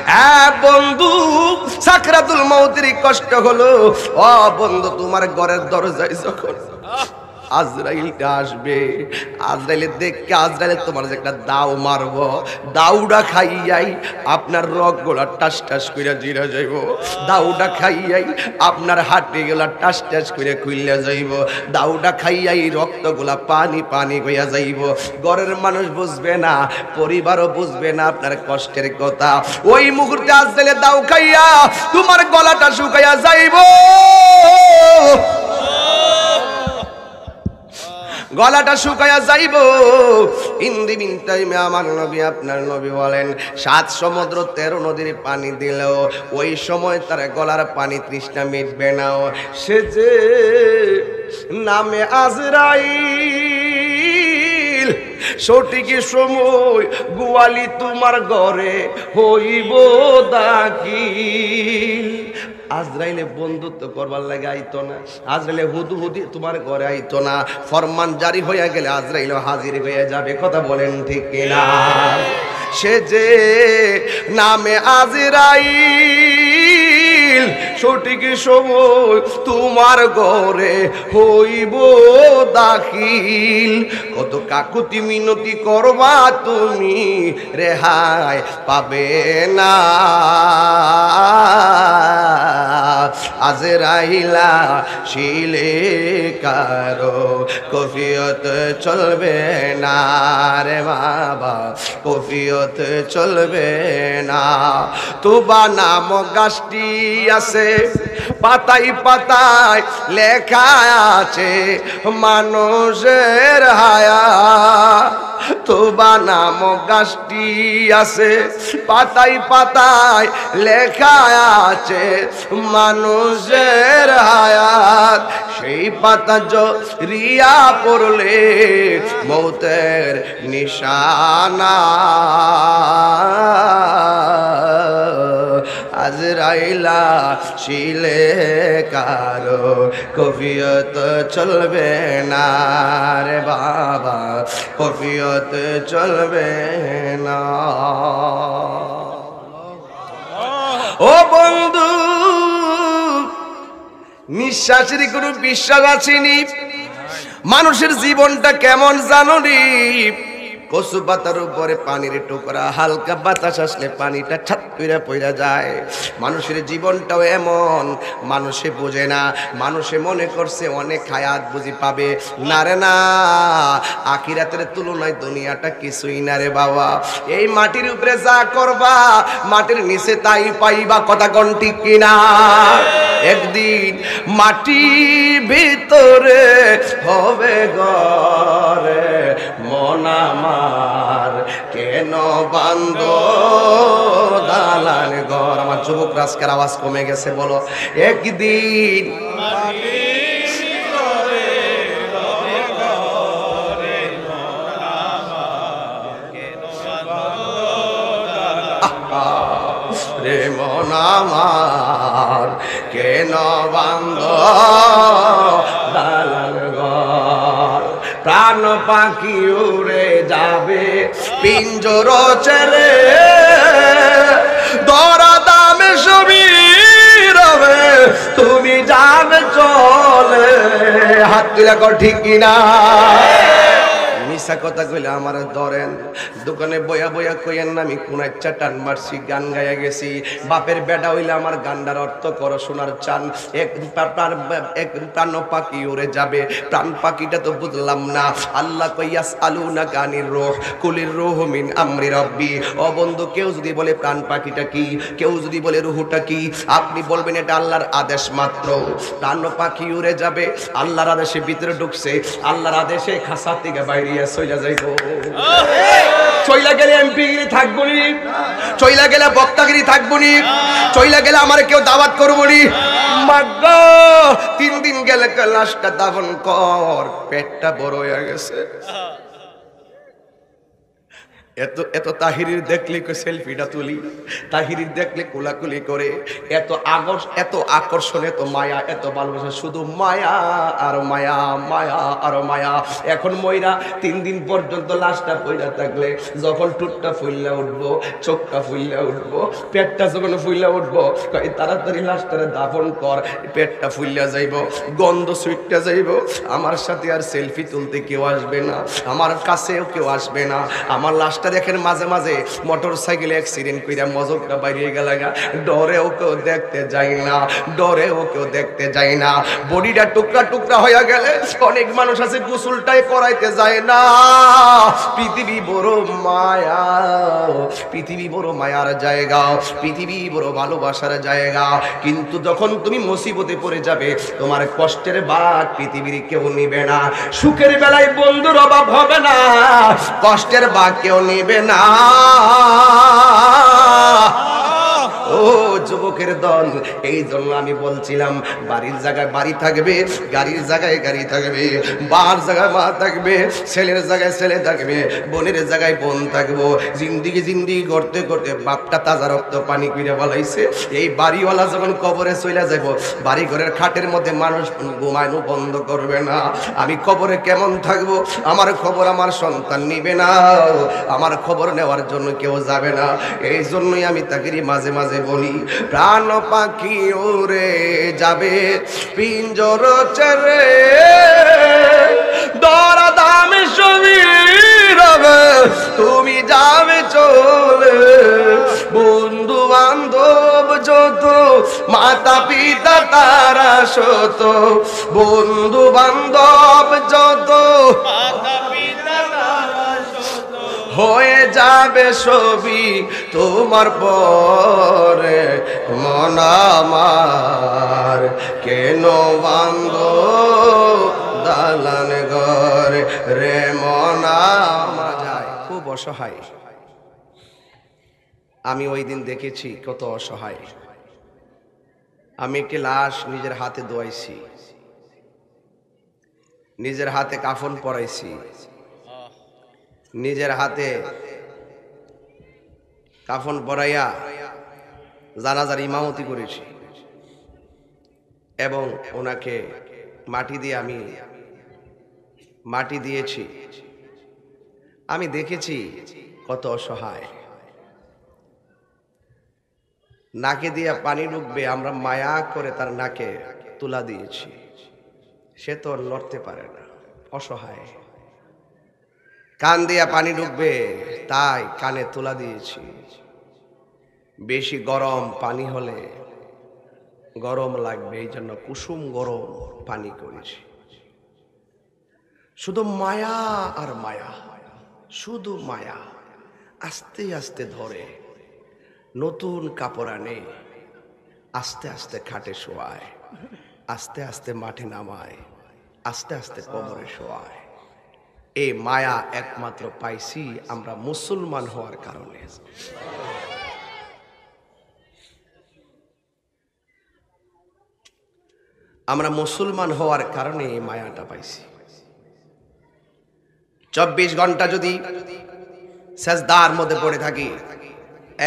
হ্যাঁ বন্ধু, সাকরাতুল মউতের কষ্ট হলো। ও বন্ধু, তোমার ঘরের দরজায় যখন আজরাইলটা আসবে, আজরাইলের দেখে আজরাইলে তোমার যে একটা দাও মারবো, দাউটা খাইয়াই আপনার রগগুলা টাস টাস করে জিরা যাইব, দাউটা খাইয়াই আপনার হাড্ডি গুলা টাস টাস করে খুইলা যাইব, দাউটা খাইয়াই রক্তগুলা পানি পানি হইয়া যাইব। ঘরের মানুষ বুঝবে না, পরিবারও বুঝবে না আপনার কষ্টের কথা। ওই মুহূর্তে আজরাইলে দাও খাইয়া তোমার গলাটা শুকাইয়া যাইব, গলাটা শুকায়া যাইব। ইন দি মিন টাইমে আমার নবী, আপনার নবী বলেন 7 সমুদ্র 13 নদীর পানি দিলেও ওই সময় তার গলার পানি তৃষ্ণা মিটবে না। সে যে নামে আজরাইল, সঠিক সময় গোয়ালি তোমার ঘরে হইব দাখিল। আজরাইলে বন্ধুত্ব করবার লাগে আইতো না, আজরাইলে হুদুহুদি তোমার ঘরে আইতো না। ফরমান জারি হইয়া গেলে আজরাইল হাজির হয়ে যাবে। কথা বলেন ঠিক কিনা? সে যে নামে আজরাইল, সঠিক সময় তোমার ঘরে হইব দাখিল। কত কাকুতি মিনতি করবা তুমি, রেহাই পাবে না। আজরাইলা শিলে কারো কফিয়ত চলবে না রে বাবা, কফিয়ত চলবে না। তুবা নাম গাছটি আছে, পাতায় পাতায় লেখা আছে মানুষের হায়া। তুবা নাম গাছটি আছে, পাতায় পাতায় লেখা আছে মানুষের হায়াত। সেই পাতা জরিয়া পড়লে মৌতের নিশানা। আজরাইলা শিলে কারো কফিয়ত চলবে না রে বাবা, কফিয়ত চলবে না। ও বন্ধু, নিঃশ্বাসের কোনো বিশ্বাস আসেনি। মানুষের জীবনটা কেমন জানো নি? কচু পাতার উপরে পানির টুকরা, হালকা বাতাস আসলে পানিটা ছাত করে পড়ে যায়। মানুষের জীবনটাও এমন, মানুষে বোঝে না। মানুষে মনে করছে অনেক হায়াত বুঝি পাবে, না রে না। আখিরাতের তুলনায় দুনিয়াটা কিছুই না রে বাবা। এই মাটির উপরে যা করবা, মাটির নিচে তাই পাইবা। কথা কোন ঠিক কিনা? একদিন মাটির ভিতরে হবে ঘরে মন আমার, কেন বান্ধ দালান ঘর। আমার যুবক রাজকের আওয়াজ কমে গেছে, বলো একদিন রে মন আমার, কেন বান্ধ দালান ঘর। প্রাণ পাখি উড়ে যাবে পিঞ্জর ছেড়ে, দরা দামে সবই রবে তুমি যাবে চলে। হাত তুলে কর ঠিক কিনা? মিশা কথা কইলে আমার ধরেন, দোকানে বয়া বয়া কইয়েন না আমি কোন একটা টান মারছি, গান গাইয়া গেছি। বাপের বেটা হইলে আমার গান্ডার অর্থ করো শোনার চান। এক প্রাণ পাখি উড়ে যাবে, প্রাণ পাখিটা তো বুঝলাম না। আল্লাহ কইয়াস আলুনা গানির রূহ কুলির রূহ মিন আমরি রাব্বি। ও বন্ধু, কেউ যদি বলে প্রাণ পাখিটা কি, কেউ যদি বলে রূহটা কি, আপনি বলবেন এটা আল্লাহর আদেশ মাত্র। প্রাণ পাখি উড়ে যাবে, আল্লাহর আদেশে ভিতরে ঢুকছে, আল্লাহর আদেশে খাসা থেকে বাইরে চইলা যাইব। চইলা গেলে এমপিগিরি থাকবো নি, চইলা গেলে বক্তাগিরি থাকবো নি, চইলা গেলে আমার কেউ দাওয়াত করবো নি। মাগো 3 দিন গেলে লাশটা দাফন কর, পেটটা বড় হয়ে গেছে। এত এত তাহিরির দেখলে সেলফিটা তুলি, তাহিরির দেখলে কোলাকুলি করে, এত আকর্ষণ, এত মায়া, এত ভালোবাসা, শুধু মায়া আর মায়া, মায়া আর মায়া। এখন ময়রা 3 দিন পর্যন্ত লাশটা পইরা থাকলে যখন টুটটা ফুইল্লা উঠবো, চোখটা ফুইল্লা উঠবো, পেটটা যখন ফুইল্লা উঠবো, তাড়াতাড়ি লাশটারে দাফন কর, পেটটা ফুইল্লা যাইব, গন্ধ সুইটটা যাইব, আমার সাথে আর সেলফি তুলতে কেউ আসবে না, আমার কাছেও কেউ আসবে না। আমার লাশটা দেখেন মাঝে মাঝে মোটর সাইকেলে অ্যাক্সিডেন্ট কইরা মজকটা বাইরে গেল, ডরেও কেউ দেখতে যায় না, ডরেও কেউ দেখতে যায় না। বডিটা টুকরা টুকরা হয়ে গেলে অনেক মানুষ আছে গোসলটাই করাইতে যায় না। পৃথিবী বড় মায়া, পৃথিবী বড় মায়ার জায়গা, পৃথিবী বড় ভালোবাসার জায়গা। কিন্তু যখন তুমি মুসিবতে পড়ে যাবে, তোমার কষ্টের ভাগ পৃথিবীর কেউ নিবে না। সুখের বেলায় বন্ধুর অভাব হবে না, কষ্টের ভাগ কেউ নিবে না। ও যুবকের দল, এই জন্য আমি বলছিলাম, বাড়ির জায়গায় বাড়ি থাকবে, গাড়ির জায়গায় গাড়ি থাকবে, বার জায়গায় মা থাকবে, ছেলের জায়গায় ছেলে থাকবে, বোনের জায়গায় বোন থাকবো। জিন্দিগি করতে করতে বাপটা তাজা রক্ত পানি করে বলাইছে। এই বাড়িওয়ালা যখন কবরে চলে যাব, বাড়ি ঘরের খাটের মধ্যে মানুষ ঘুমানো বন্ধ করবে না। আমি কবরে কেমন থাকবো, আমার খবর আমার সন্তান নিবে না, আমার খবর নেওয়ার জন্য কেউ যাবে না। এই জন্যই আমি তাকে মাঝে মাঝে বলি, প্রাণ পাখি উড়ে যাবে পিঞ্জর ছেড়ে, দরা দামে সবই রবে তুমি যাবে চলে। বন্ধু বান্ধব যত, মাতা পিতা তারা শত, বন্ধু বান্ধব যত, হয়ে যাবে সবই তোমার পরে। মন আমার কেন বান্ধ দালান ঘর রে, মন আমার যায় খুব অসহায়। আমি ওই দিন দেখেছি কত অসহায়। আমি একটি লাশ নিজের হাতে ধোয়াইছি, নিজের হাতে কাফন পরাইছি, নিজের হাতে কাফন পরাইয়া জানাজার ইমামতি করেছি এবং ওনাকে মাটি দিয়ে আমি মাটি দিয়েছি। আমি দেখেছি কত অসহায়, নাকে দিয়া পানি ঢুকবে, আমরা মায়া করে তার নাকে তুলা দিয়েছি, সে তো লড়তে পারে না, অসহায়। কান দিয়া পানি ঢুকবে, তাই কানে তুলা দিয়েছি। বেশি গরম পানি হলে গরম লাগবে, এই জন্য কুসুম গরম পানি করেছি। শুধু মায়া আর মায়া, শুধু মায়া। আস্তে আস্তে ধরে, নতুন কাপড় আনে, আস্তে আস্তে খাটে শোয়ায়, আস্তে আস্তে মাঠে নামায়, আস্তে আস্তে কবরে শোয়ায়। এই মায়া একমাত্র পাইছি আমরা মুসলমান হওয়ার কারণে। আমরা মুসলমান হওয়ার কারণে এই মায়াটা পাইছি। 24 ঘন্টা যদি সেজদার মধ্যে পড়ে থাকি,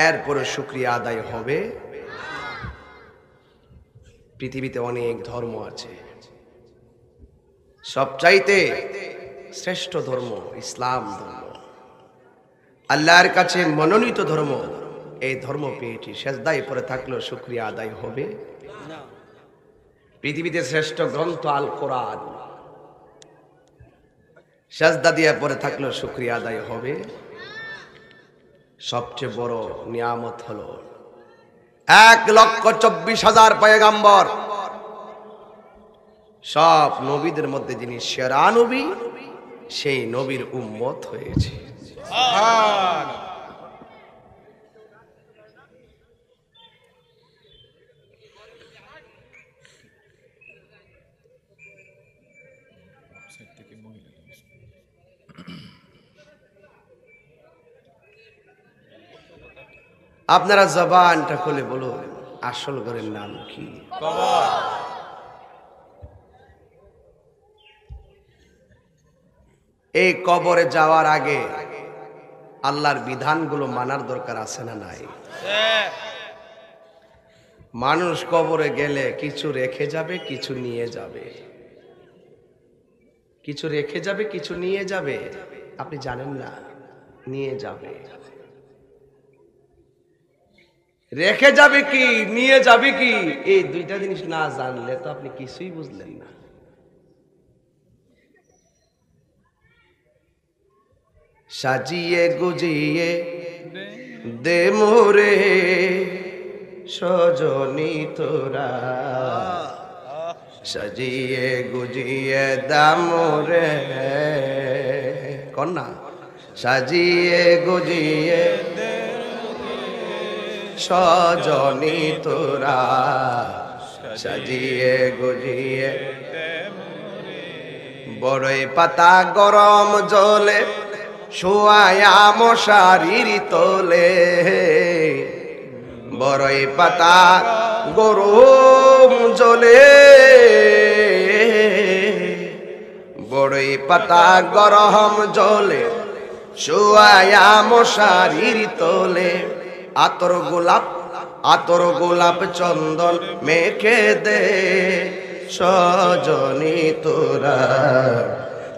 এরপরে শুকরিয়া আদায় হবে। পৃথিবীতে অনেক ধর্ম আছে, সবচাইতে শ্রেষ্ঠ ধর্ম ইসলাম ধর্ম, আল্লাহর কাছে মনোনীত ধর্ম। এই ধর্ম পেয়েছি, সেজদায় পড়ে থাকলেও শুকরিয়া আদায় হবে না। পৃথিবীতে শ্রেষ্ঠ গ্রন্থ আল কোরআন, সেজদা দিয়ে পড়ে থাকলেও শুকরিয়া আদায় হবে। সবচেয়ে বড় নিয়ামত হলো 1,24,000 পয়গাম্বর, সব নবীদের মধ্যে যিনি সেরা নবী, সেই নবীর উম্মত হয়েছে। আপনারা জবানটা খুলে বলুন, আসল ঘরের নাম কি? এই কবরে যাওয়ার আগে আল্লাহর বিধানগুলো মানার দরকার আছে না নাই? মানুষ কবরে গেলে কিছু রেখে যাবে, কিছু নিয়ে যাবে। কিছু রেখে যাবে, কিছু নিয়ে যাবে। আপনি জানেন না, নিয়ে যাবে। রেখে যাবে কি, নিয়ে যাবে কি, এই দুইটা জিনিস না জানলে তো আপনি কিছুই বুঝলেন না। সাজিয়ে গুজিয়ে দে মোরে সজনী তোরা, সাজিয়ে গুজিয়ে দামরে কন্যা, সাজিয়ে গুজিয়ে সজনী তোরা, সাজিয়ে গুজিয়ে। বড়ই পাতা গরম জলে শোয়ায়া মশারির তোলে, বড়ই পাতা গরম জলে, বড়ই পাতা গরম জলে শোয়ায়া মশারির তোলে। আতর গোলাপ চন্দন মেখে দে সজনী তোরা,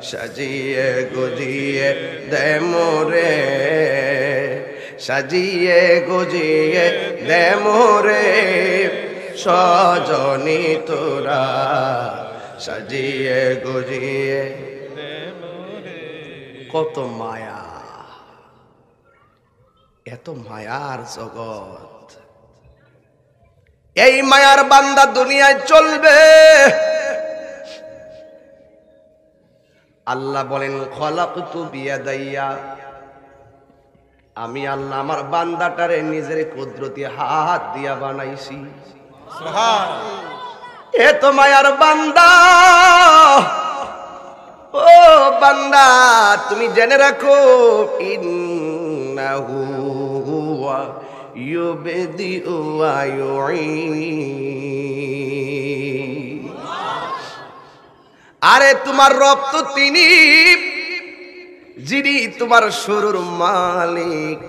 সাজিয়ে গুজিয়ে দে মোরে, সাজিয়ে গুজিয়ে দে মোরে সজনী তোরা, সাজিয়ে গুজিয়ে। কত মায়া, এত মায়ার জগৎ। এই মায়ার বান্দা দুনিয়ায় চলবে। আল্লাহ বলেন খলাকতু বিয়াদাইয়া, আমি আল্লাহ আমার বান্দাটারে নিজের কুদরতি হাত দিয়া বানাইছি। সুবহানাল্লাহ। এত মায়ার বান্দা, ও বান্দা তুমি জেনে রাখো, ইন্নাহু হুয়া ইউবদিউ ওয়া ইউঈদ। আরে তোমার রব তো তিনি, যিনি তোমার শুরুর মালিক,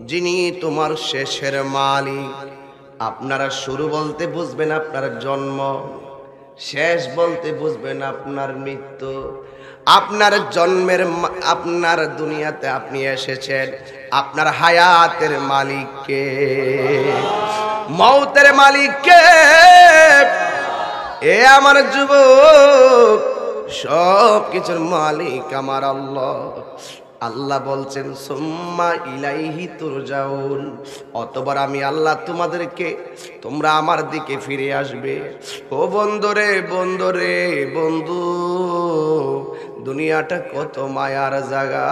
যিনি তোমার শেষের মালিক। আপনারা শুরু বলতে বুঝবেন আপনার জন্ম, শেষ বলতে বুঝবেন আপনার মৃত্যু। আপনার জন্মের, আপনার দুনিয়াতে আপনি এসেছেন, আপনার হায়াতের মালিককে, মৌতের মালিককে। এ আমার যুবক, সব কিছুর মালিক আমার আল্লাহ। আল্লাহ বলছেন সুম্মা ইলাইহি তুরজাউন, অতবার আমি আল্লাহ তোমাদেরকে, তোমরা আমার দিকে ফিরে আসবে। ও বন্ধুরে, বন্ধুরে, বন্ধু, দুনিয়াটা কত মায়ার জায়গা,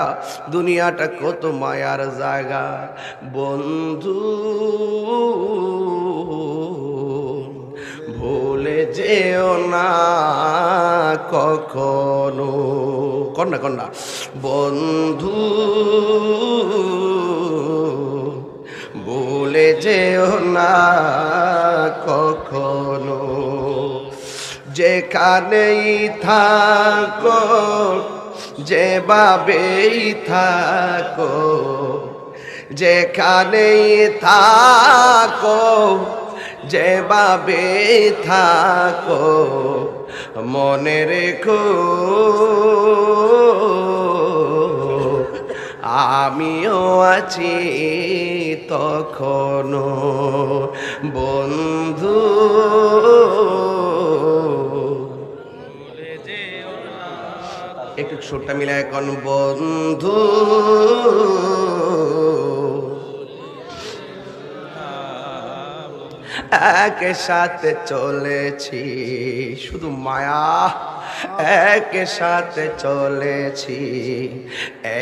দুনিয়াটা কত মায়ার জায়গা বন্ধু, ভুলে যেও না কখনো। কন্যা কন্যা বন্ধু, ভুলে যেও না কখনো। যেখানেই থাকো, যেভাবেই থাকো, যেখানেই থাকো, যেভাবে থাকো, মনে রেখো আমিও আছি তখনো বন্ধু। একটু সুরটা মিলে এখন বন্ধু, একসাথে চলেছি, শুধু মায়া, একসাথে চলেছি,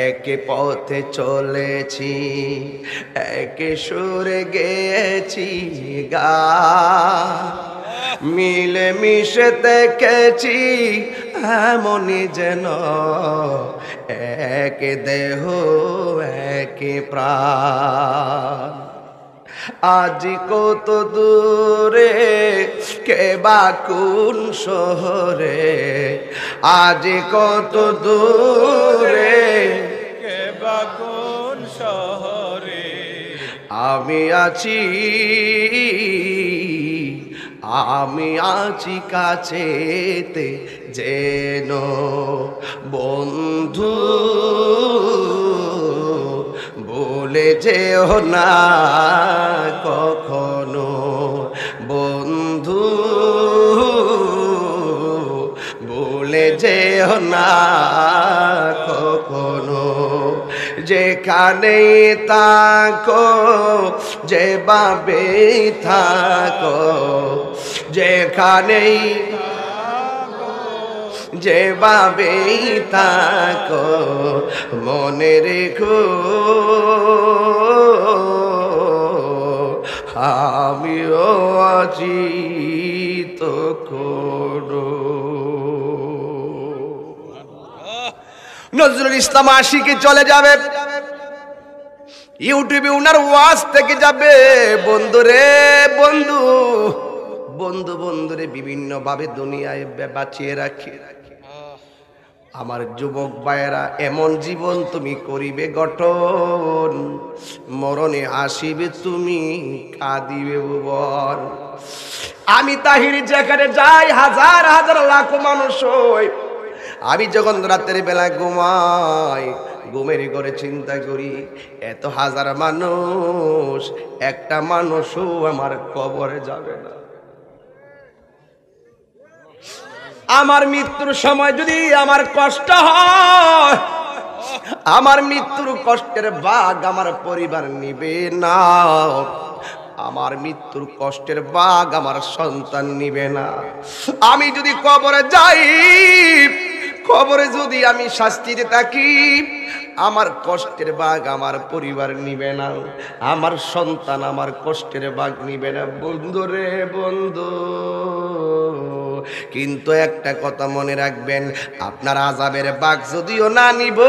এক পথে চলেছি, এক সুরে গেয়েছি গা, মিলে মিশে দেখেছি এমনই যেন এক দেহ এক প্রাণ। আজ কত দূরে কে বা কোন শহরে, আজ কত দূরে কে বা কোন আমি আছি, আমি আছি কাছেতে যেন বন্ধু বলে যেও না কখনো, বন্ধু বলে যেও না কখনো। যেখানে থাকো যেভাবে থাকো, যেখানেই যেভাবে থাকো মনে রেখো আমিও আছি তখন। নজরুল ইসলাম আশিকি চলে যাবে, ইউটিউবে উনার ওয়াজ থেকে যাবে। বন্ধুরে বন্ধু, বন্ধু বন্ধুরে বিভিন্ন ভাবে দুনিয়ায় বাঁচিয়ে রাখি। আমার যুবক ভাইয়েরা, এমন জীবন তুমি করিবে গঠন, মরণে আসিবে তুমি কাঁদিবে ভুবন। আমি তাহির যেখানে যাই হাজার হাজার লাখো মানুষ হয়, আমি যখন রাতের বেলা ঘুমাই, ঘুমের ঘরে চিন্তা করি এত হাজার মানুষ, একটা মানুষও আমার কবরে যাবে না। আমার মৃত্যুর সময় যদি আমার কষ্ট হয়, আমার মৃত্যুর কষ্টের ভাগ আমার পরিবার নিবে না, আমার মৃত্যুর কষ্টের ভাগ আমার সন্তান নিবে না। আমি যদি কবরে যাই, কবরে যদি আমি শাস্তিতে থাকি, আমার কষ্টের ভাগ আমার পরিবার নিবে না, আমার সন্তান আমার কষ্টের ভাগ নিবে না। বন্ধুরে বন্ধু, কিন্তু একটা কথা মনে রাখবেন, আপনার আযাবের ভাগ যদিও না নিব,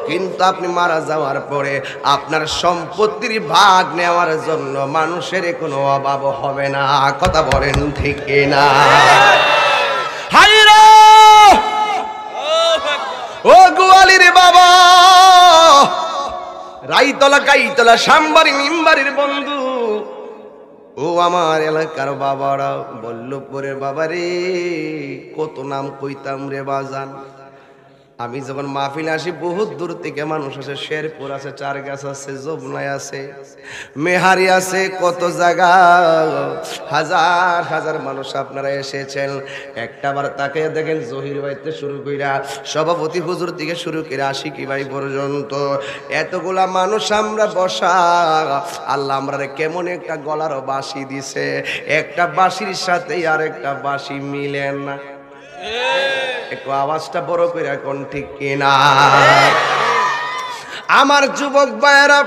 কিন্তু আপনি মারা যাওয়ার পরে আপনার সম্পত্তির ভাগ নেওয়ার জন্য মানুষের কোনো অভাব হবে না। কথা বলেন ঠিক না? হায়রে ও গোয়ালির বাবা, রাইতলা কাইতলা সাম্বারি মিম্বারির বন্ধু, ও আমার এলাকার বাবারা, বল্লভপুরের বাবারে, কত নাম কইতাম রে বাজান। আমি যখন মাহফিলে আসি, বহুত দূর থেকে মানুষ আছে, শেরপুর আছে, চারগাছ আছে, যমুনায় আছে, মেহারি আছে, কত জায়গা, হাজার হাজার মানুষ আপনারা এসেছেন। একটা বার তাকে দেখেন, জহির ভাইতে শুরু কইরা সভাপতি হুজুর থেকে শুরু করে আশিকি ভাই পর্যন্ত এতগুলা মানুষ আমরা বসা। আল্লাহ আমরা কেমন একটা গলার বাঁশি দিছে, একটা বাঁশির সাথে আর একটা বাঁশি মিলেন না। একটু আওয়াজটা বড় করে এখন ঠিক কিনা? আমার যুবক ভাইয়েরা,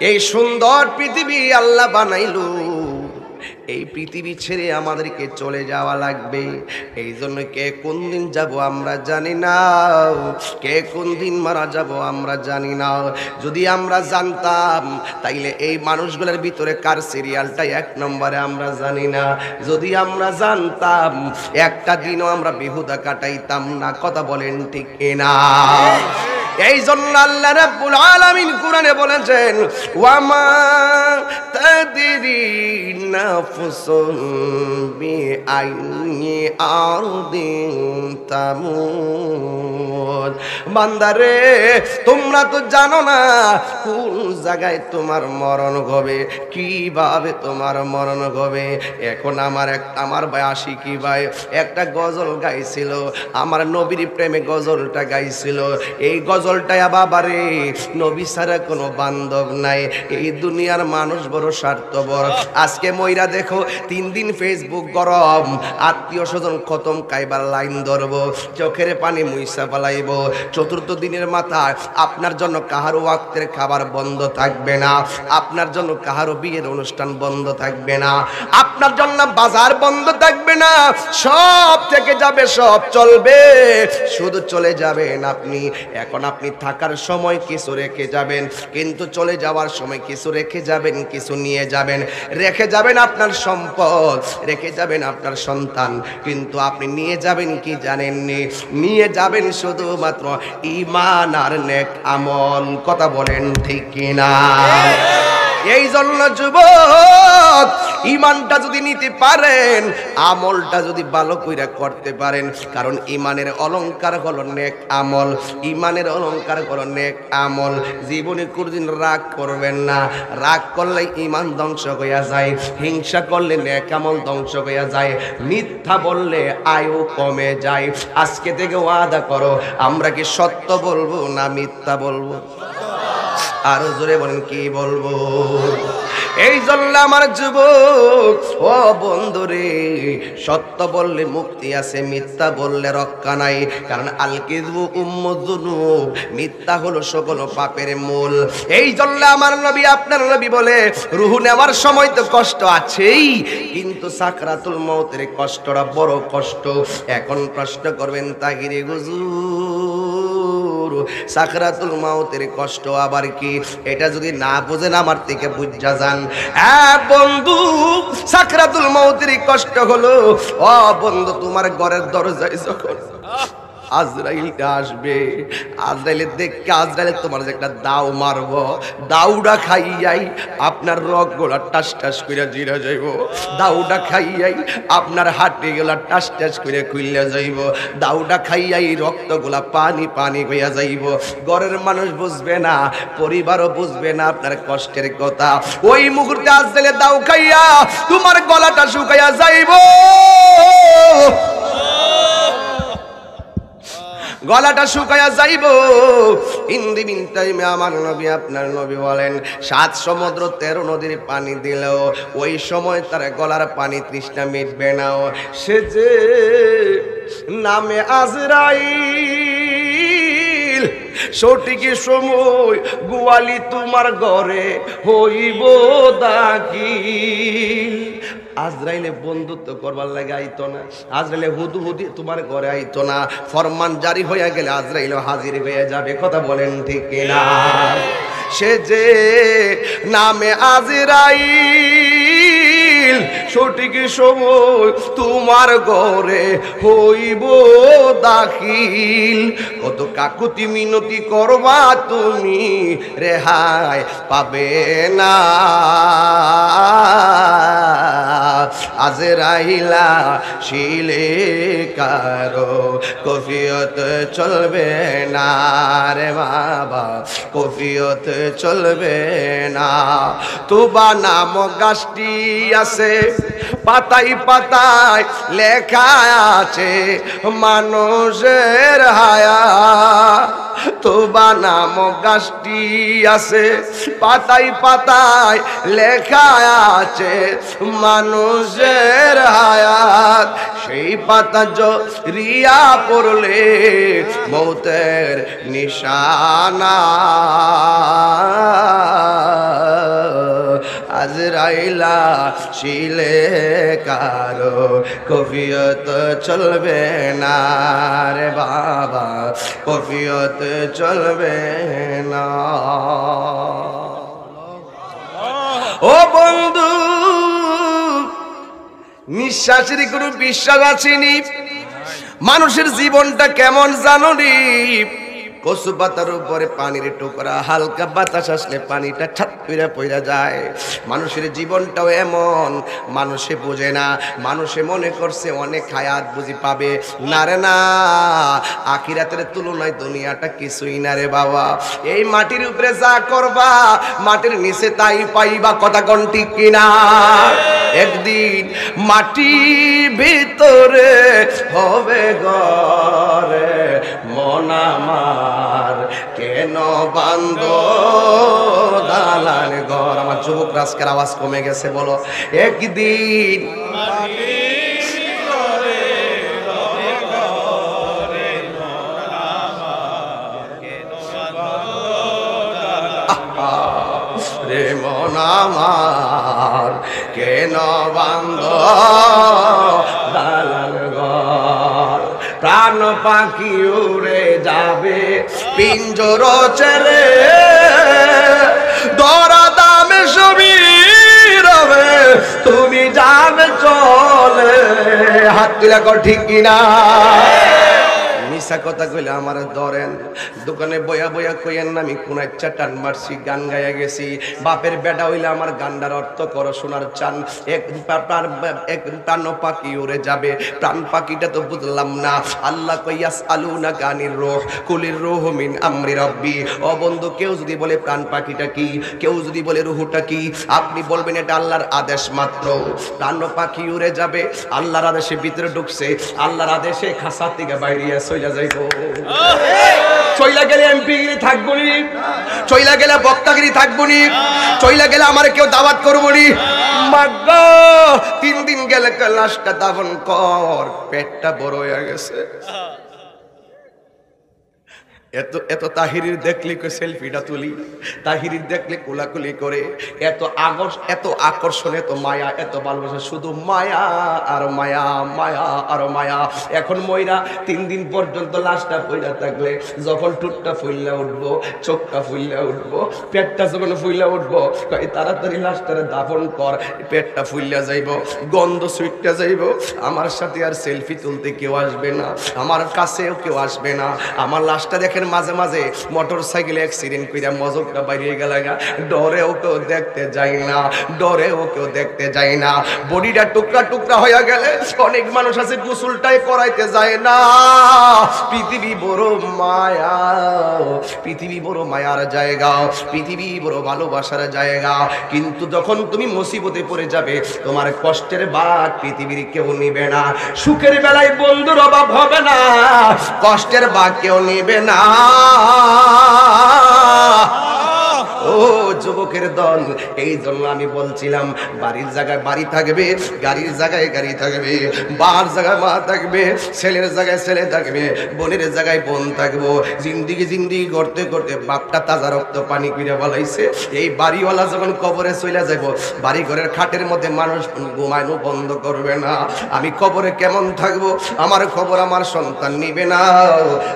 এই সুন্দর পৃথিবী আল্লাহ বানাইলো, এই পৃথিবী ছেড়ে আমাদেরকে চলে যাওয়া লাগবে। এই জন্য কে কোন দিন যাব আমরা জানি না, কে কোন দিন মারা যাব আমরা জানি না। যদি আমরা জানতাম তাইলে এই মানুষগুলোর ভিতরে কার সিরিয়ালটা এক নম্বরে আমরা জানি না। যদি আমরা জানতাম একটা দিনও আমরা বেহুদা কাটাইতাম না। কথা বলেন ঠিক না? এই জন্য আল্লাহ রাব্বুল আলামিন কোরআনে বলেছেন, ওয়ামা তাদরি নাফসুন বিআইনি আরদিন তামুত। বান্দারে, তোমরা তো জানো না কোন জায়গায় তোমার মরণ হবে, কিভাবে তোমার মরণ হবে। এখন আমার ভাই আশিকি ভাই একটা গজল গাইছিল, আমার নবীর প্রেমে গজলটা গাইছিল। এই গজলটায় বাবারে, নবী ছাড়া কোনো বান্ধব নাই। এই দুনিয়ার মানুষ বড় স্বার্থপর। আজকে মইরা দেখো 3 দিন ফেসবুক গরম, আত্মীয় স্বজন খতম কাইবার লাইন ধরবো, চোখের পানি মুইসা পালাইব। চতুর্থ দিনের মাথায় আপনার জন্য কাহারো ওয়াক্তের খাবার বন্ধ থাকবে না, আপনার জন্য কাহারো বিয়ের অনুষ্ঠান বন্ধ থাকবে না, আপনার জন্য বাজার বন্ধ থাকবে না। সব থেকে যাবে, সব চলবে, শুধু চলে যাবেন আপনি। এখন আপনি থাকার সময় কিছু রেখে যাবেন, কিন্তু চলে যাওয়ার সময় কিছু রেখে যাবেন, কিছু নিয়ে যাবেন। রেখে যাবেন আপনার সম্পদ, রেখে যাবেন আপনার সন্তান, কিন্তু আপনি নিয়ে যাবেন কি জানেননি? নিয়ে যাবেন শুধুমাত্র ঈমান আর নেক আমল। কথা বলেন ঠিক কিনা? এই জন্য যুবক ঈমানটা যদি নিতে পারেন, আমলটা যদি ভালো কইরা করতে পারেন, কারণ ঈমানের অলংকার হলো নেক আমল, ঈমানের অলংকার হলো নেক আমল। জীবনে কোনদিন রাগ করবেন না, রাগ করলে ঈমান ধ্বংস হইয়া যায়, হিংসা করলে নেক আমল ধ্বংস হইয়া যায়, মিথ্যা বললে আয়ু কমে যায়। আজকে থেকে ওয়াদা করো, আমরা কি সত্য বলবো না মিথ্যা বলবো? আরো জোরে বলেন, কি বলবো? এই জন্য আমার যুবক ও বন্ধুরে, সত্য বললে মুক্তি আছে, মিথ্যা বললে রক্ষা নাই। কারণ আল কিযবু উম্মুয যুনুব, মিথ্যা হলো সকল পাপের মূল। এই জন্য আমার নবী, আপনার নবী বলে, রূহ নেওয়ার সময় তো কষ্ট আছেই, কিন্তু সাকরাতুল মউতের কষ্টটা বড় কষ্ট। এখন প্রশ্ন করবেন, তাহিরে হুজুর সাকরাতুল মউতের কষ্ট আবার কি? এটা যদি না বুঝেন আমার থেকে বুঝা যান। বন্ধু, সাকরাতুল মউতের কষ্ট হলো, ও বন্ধু, তোমার ঘরের দরজায় যখন আজরাইলটা আসবে, আজরাইলের দেখে আজরাইলে তোমার যে একটা দাও মারবো, দাউটা খাইয়াই আপনার রগ গোলা টাস টাস করে জিরা যাইব, দাউটা খাইয়াই আপনার হাটে গোলা টাস টাস করে খুইলা যাইব, দাউটা খাইয়াই রক্ত গোলা পানি পানি হইয়া যাইব। ঘরের মানুষ বুঝবে না, পরিবারও বুঝবে না আপনার কষ্টের কথা। ওই মুহূর্তে আজরাইলে দাও খাইয়া তোমার গলাটা শুকাইয়া যাইব, গলাটা শুকায়া যাইব। ইন দি মিন টাইমে আমার নবী, আপনার নবী বলেন, 7 সমুদ্র 13 নদীর পানি দিলেও ওই সময় তার গলার পানি তৃষ্ণা মিটবে না। সে যে নামে আজরাইল, সঠিক সময় গোয়ালি তোমার ঘরে হইব দাখিল। আজরাইলে বন্ধুত্ব করবার লাগে আইতো না, আজরাইলে হুদুহুদি তোমার ঘরে আইতো না। ফরমান জারি হইয়া গেলে আজরাইল হাজির হয়ে যাবে। কথা বলেন ঠিক কিনা? সে যে নামে আজরাইল, সঠিক সময় তোমার ঘরে হইব দাখিল। কত কাকুতি মিনতি করবা তুমি, রেহাই পাবে না। আজরাইলা শিলে কারো কফিয়ত চলবে না রে বাবা, কফিয়ত চলবে না। তুবা নাম গাছটি আছে, পাতায় পাতায় লেখা আছে মানুষের হায়া। তুবা নাম গাছটি আছে, পাতায় পাতায় লেখা আছে মানুষের হায়াত। সেই পাতা জরিয়া পড়লে মৌতের নিশানা। আজরাইলা শিলে কারো কফিয়ত চলবে না রে বাবা, কফিয়ত চলবে না। ও বন্ধু, নিঃশ্বাসের কোনো বিশ্বাস আসেনি। মানুষের জীবনটা কেমন জানো নি? কচু পাতার উপরে পানির টুকরা, হালকা বাতাস আসলে পানিটা ছাত করে পড়ে যায়। মানুষের জীবনটাও এমন, মানুষে বোঝে না। মানুষে মনে করছে অনেক হায়াত বুঝি পাবে, না রে না। আখিরাতের তুলনায় দুনিয়াটা কিছুই না রে বাবা। এই মাটির উপরে যা করবা, মাটির নিচে তাই পাইবা। কথা কোন ঠিক কিনা? একদিন মাটির ভিতরে হবে ঘরে, মন আমার কেন বান্ধ দালান ঘর। আমার যুবক রাজকের আওয়াজ কমে গেছে, বলো একদিন রে মন আমার কেন বান্ধ দালান ঘর। প্রাণ পাখি উড়ে যাবে পিঞ্জর ছেড়ে, দরা দামে সবই রবে তুমি জান চলে। হাত তুলে কর ঠিক কিনা? মিশা কথা কইলে আমার ধরেন। দোকানে বয়া বয়া কইেন না আমি কোন একটা টান মারছি, গান গাইয়া গেছি। বাপের বেটা হইলে আমার গান্ডার অর্থ করো শোনার চান। এক প্রাণ পাখি উড়ে যাবে, প্রাণ পাখিটা তো বুঝলাম না। আল্লাহ কইয়াস আলুনা গানির রূহ কুলির রূহু মিন আমরি রাব্বি। ও বন্ধু, কেউ যদি বলে প্রাণ পাখিটা কি, কেউ যদি বলে রূহটা কি, আপনি বলবেন এটা আল্লাহর আদেশ মাত্র। প্রাণ পাখি উড়ে যাবে, আল্লাহর আদেশে ভিতরে ঢুকছে, আল্লাহর আদেশে খাসা থেকে বাইরে চইলা যাইব। চইলা গেলে এমপিগিরি থাকবো নি, চইলা গেলে বক্তাগিরি থাকবো নি, চইলা গেলে আমার কেউ দাওয়াত করবো নি। মাগো 3 দিন গেলে লাশটা দাফন কর, পেটটা বড় হয়ে গেছে। এত তাহিরির দেখলে সেলফিটা তুলি, তাহিরির দেখলে কোলাকুলি করে, এত আকর্ষণ, এত মায়া, এত ভালোবাসা, শুধু মায়া আর মায়া, মায়া আর মায়া। এখন ময়রা 3 দিন পর্যন্ত লাশটা পইরা থাকলে, যখন টুটটা ফুইল্লা উঠবো, চোখটা ফুইল্লা উঠবো, পেটটা যখন ফুইল্লা উঠবো, তাড়াতাড়ি লাশটারে দাফন কর, পেটটা ফুইল্লা যাইব, গন্ধ সুইটটা যাইব। আমার সাথে আর সেলফি তুলতে কেউ আসবে না, আমার কাছেও কেউ আসবে না। আমার লাশটা দেখেন মাঝে মাঝে মোটর সাইকেলে অ্যাক্সিডেন্ট কইরা মজকটা বাইরে গেল, ডরেও কেউ দেখতে যায় না, ডরেও কেউ দেখতে যায় না। বডিটা টুকরা টুকরা হয়ে গেলে অনেক মানুষ আছে গোসলটাই করাইতে যায় না। পৃথিবী বড় মায়া, পৃথিবী বড় মায়ার জায়গা, পৃথিবী বড় ভালোবাসার জায়গা। কিন্তু যখন তুমি মুসিবতে পড়ে যাবে, তোমার কষ্টের ভাগ পৃথিবীর কেউ নিবে না। সুখের বেলায় বন্ধুর অভাব হবে না, কষ্টের ভাগ কেউ নিবে না। ও যুবকের দল, এই জন্য আমি বলছিলাম, বাড়ির জায়গায় বাড়ি থাকবে, গাড়ির জায়গায় গাড়ি থাকবে, বার জায়গায় মা থাকবে, ছেলের জায়গায় ছেলে থাকবে, বোনের জায়গায় বোন থাকবো। জিন্দিগি করতে করতে বাপটা তাজা রক্ত পানি করে বলাইছে। এই বাড়িওয়ালা যখন কবরে চলে যাব, বাড়ি ঘরের খাটের মধ্যে মানুষ ঘুমানো বন্ধ করবে না। আমি কবরে কেমন থাকবো, আমার খবর আমার সন্তান নিবে না,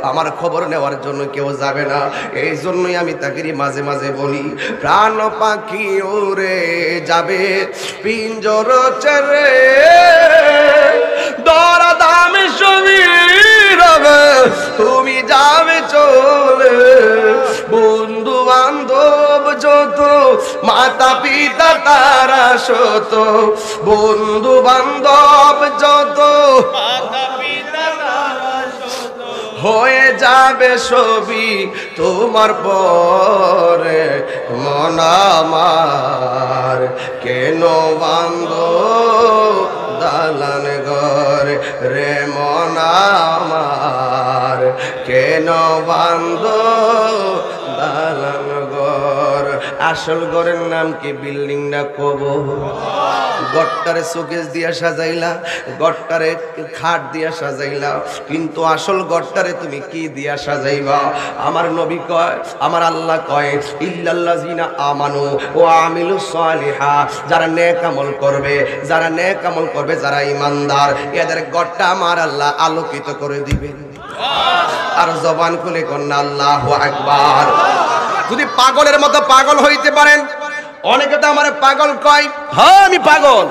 আমার খবর নেওয়ার জন্য কেউ যাবে না। এই জন্যই আমি তাকে মাঝে মাঝে বলি, প্রাণ পাখি উড়ে যাবে পিঞ্জর ছেড়ে, দরা দামে সবই রবে তুমি যাবে চলে। বন্ধু বান্ধব যত, মাতা পিতা তারা শত, বন্ধু বান্ধব যত, হয়ে যাবে সবই তোমার পরে। মন আমার কেন বান্ধ দালান ঘর রে, মন আমার কেন বান্ধ দালান ঘর। আসল ঘরের নাম কি, বিল্ডিং না কবর? গট্টারে শোকেস দিয়া সাজাইলা, গট্টারে খাট দিয়া সাজাইলা, কিন্তু আসল গট্টারে তুমি কি দিয়া সাজাইবা? আমার নবী কয়, আমার আল্লাহ কয়, ইল্লাল্লাযিনা আমানু ওয়া আমিলুস সালিহা, যারা নেক আমল করবে, যারা নেক আমল করবে, যারা ঈমানদার, এদের গট্টা আমার আল্লাহ আলোকিত করে দিবেন। আর জবান খুলে কন্যা আল্লাহু আকবার। যদি পাগলের মতো পাগল হইতে পারেন, অনেকে তো আমার পাগল কয়, হ্যাঁ আমি পাগল,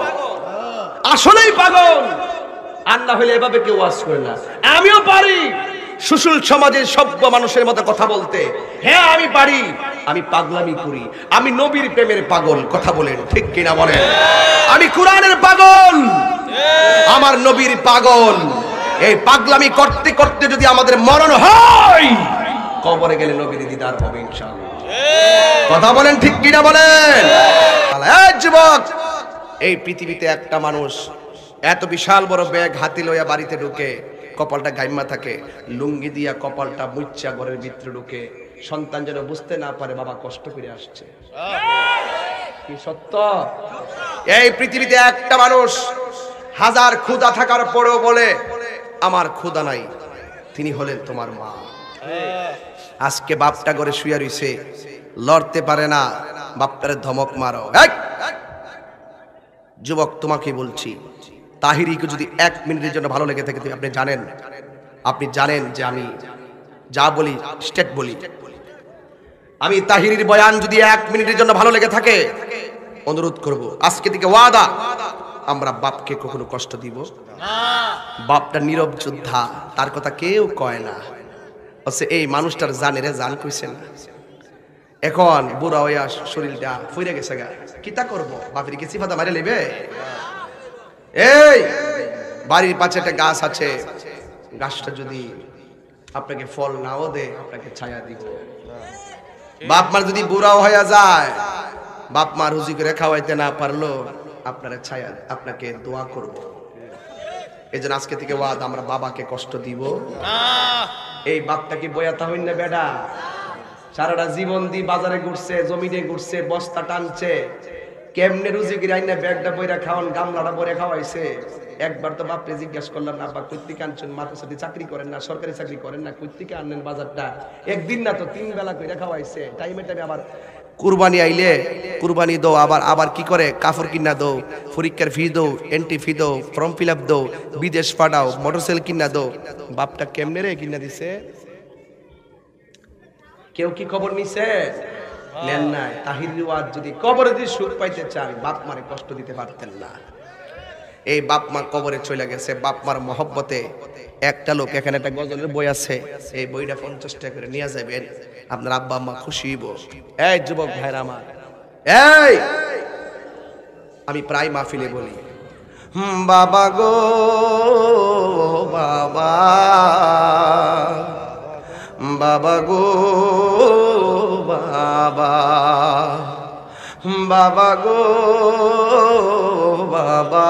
আসলেই পাগল। আর না হলে এভাবে কেউ ওয়াজ করে না। আমিও পারি সুশীল সমাজের সভ্য মানুষের মতো কথা বলতে, হ্যাঁ আমি পারি, আমি পাগলামি করি, আমি নবীর প্রেমের পাগল। কথা বলেন ঠিক কিনা বলেন? আমি কোরআনের পাগল, আমার নবীর পাগল। এই পাগলামি করতে করতে যদি আমাদের মরণ হয়, কবরে গেলে নবীর দিদার হবে ইনশাআল্লাহ। কথা বলেন ঠিক কিনা বলেন? যুবক, এই পৃথিবীতে একটা মানুষ এত বিশাল বড় ব্যাগ হাতি লইয়া বাড়িতে ঢুকে, কপালটা গাইমা থাকে, লুঙ্গি দিয়া কপালটা মুচ্ছা ঘরের ভিতরে ঢুকে, সন্তান যেন বুঝতে না পারে বাবা কষ্ট করে আসছে। কি সত্য? এই পৃথিবীতে একটা মানুষ হাজার ক্ষুধা থাকার পরেও বলে আমার ক্ষুধা নাই, তিনি হলেন তোমার মা। আজকে বাপটা ঘরে শুয়ে রইছে, লড়তে পারে না, বাপটারে ধমক মারো। যুবক তোমাকে বলছি, তাহিরিকে যদি 1 মিনিটের জন্য ভালো লেগে থাকে, আপনি জানেন যে আমি যা বলি স্টেট বলি। আমি তাহিরির বয়ান যদি 1 মিনিটের জন্য ভালো লেগে থাকে, অনুরোধ করব, আজকে থেকে ওয়াদা, আমরা বাপকে কখনো কষ্ট দিব না। বাপটা নীরব যোদ্ধা, তার কথা কেউ কয় না। এই মানুষটার জানেরে জান কইছে না। এখন বুড়া হইয়া শরীরটা ফুইরে গেছে গা, কিতা করব? বাপের কি সিফাতা মারে লইবে? এই বাড়ির পাশে একটা গাছ আছে, গাছটা যদি আপনাকে ফল নাও দে, আপনাকে ছায়া দিব। বাপ মার যদি বুড়াও হইয়া যায়, বাপ মা রুজি করে খাওয়াইতে না পারলো, আপনারা ছায়া, আপনাকে দোয়া করব। এই জন্য আজকে থেকে ওয়াদ, আমরা বাবাকে কষ্ট দিব না। এই বাপটা কি বয়াতা হইন না বেডা? সারাটা জীবন দি বাজারে ঘুরছে, জমিনে ঘুরছে, বস্তা টানছে, কেমনে রুজি করে আইনা ব্যাগটা বইরা খাওয়ান, গামলাটা বইরা খাওয়াইছে। একবার তো বাপরে জিজ্ঞাসা করলাম না, আব্বা কই থেকে আনছেন? মাথার সাথে চাকরি করেন না, সরকারি চাকরি করেন না, কই থেকে আনেন বাজারটা? একদিন না তো 3 বেলা কইরা খাওয়াইছে। টাইমে টাইমে আবার কুরবানি আইলে কুরবানি দো, আবার কি করে কাপড় কিনা দো, পরীক্ষার ফি দো, এন্ট্রি ফি দো, ফর্ম ফিল আপ দো, বিদেশ পাঠাও, মোটরসাইকেল কিনা দো। বাপটা কেমনে রে কিনা দিছে? কেউ কি খবর নিছে? নেন নাই। তাহির ওয়াজ যদি কবরে দিয়ে সুখ পাইতে চান, বাপ মারে কষ্ট দিতে পারতেন না। এই বাপ মা কবরে চলে গেছে, বাপ মার মহব্বতে একটা লোক, এখানে একটা গজলের বই আছে, এই বইটা 50 টাকা করে নিয়ে যাবেন, আপনার আব্বা আম্মা খুশি হইব। এই যুবক ভাইরা আমার, এই আমি প্রায় মাহফিলে বলি, বাবা গো বাবা, বাবা গো বাবা, বাবা গো বাবা।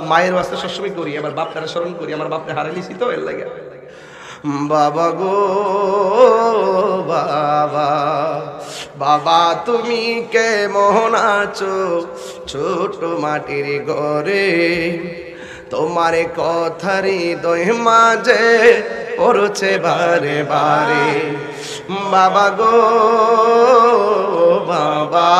মায়ের বাস্তে সবসময় করি, আমার বাপটারে স্মরণ করি, আমার বাপটা হারাইছি তো এর লাগে। বাবা গো বাবা, বাবা তুমি কেমন আছো ছোট মাটির ঘরে? তোমার কথার হৃদয় মাঝে পড়ছে বারে বারে। বাবা গো বাবা,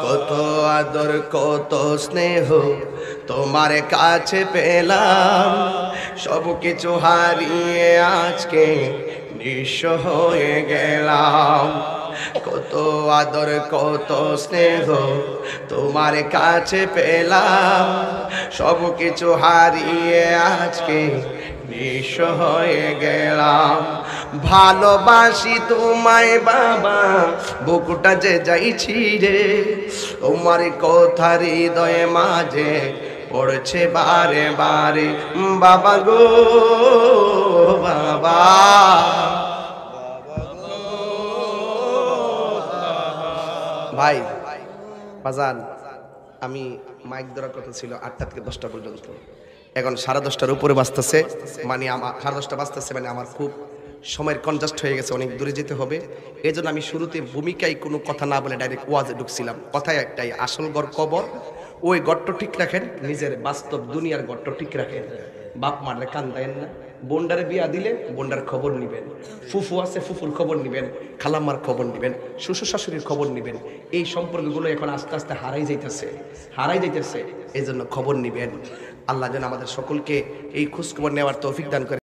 কত আদর কত স্নেহ তোমার কাছে পেলাম, সব কিছু হারিয়ে আজকে নিঃস্ব হয়ে গেলাম। কত আদর কত স্নেহ তোমার কাছে পেলাম, সব কিছু হারিয়ে আজকে নিঃস্ব হয়ে গেলাম। ভালোবাসি তোমায় বাবা, বুকুটা যে যাইছি রে, তোমার কথার হৃদয়ে মাঝে পড়ছে বারে বারে। বাবা গো বাবা, ভাই বাজান, আমি মাইক ধরার কথা ছিল 8টা থেকে 10টা পর্যন্ত, এখন 10:30টার উপরে বাজতেছে, মানে আমার 10:30 বাজতেছে, মানে আমার খুব সময়ের কনজাস্ট হয়ে গেছে, অনেক দূরে যেতে হবে। এই জন্য আমি শুরুতে ভূমিকায় কোনো কথা না বলে ডাইরেক্ট ওয়াজে ঢুকছিলাম। কথায় একটাই, আসল ঘর কবর, ওই গড়টা ঠিক রাখেন, নিজের বাস্তব দুনিয়ার গড়টা ঠিক রাখেন। বাপ মারে কান্দায়েন না, বোন্ডারে বিয়া দিলে বোন্ডার খবর নিবেন, ফুফু আছে ফুফুর খবর নিবেন, খালাম্মার খবর নিবেন, শ্বশুর শাশুড়ির খবর নিবেন। এই সম্পর্কগুলো এখন আস্তে আস্তে হারাই যাইতেছে, এই জন্য খবর নিবেন। আল্লাহ যেন আমাদের সকলকে এই খোঁজখবর নেওয়ার তৌফিক দান করে।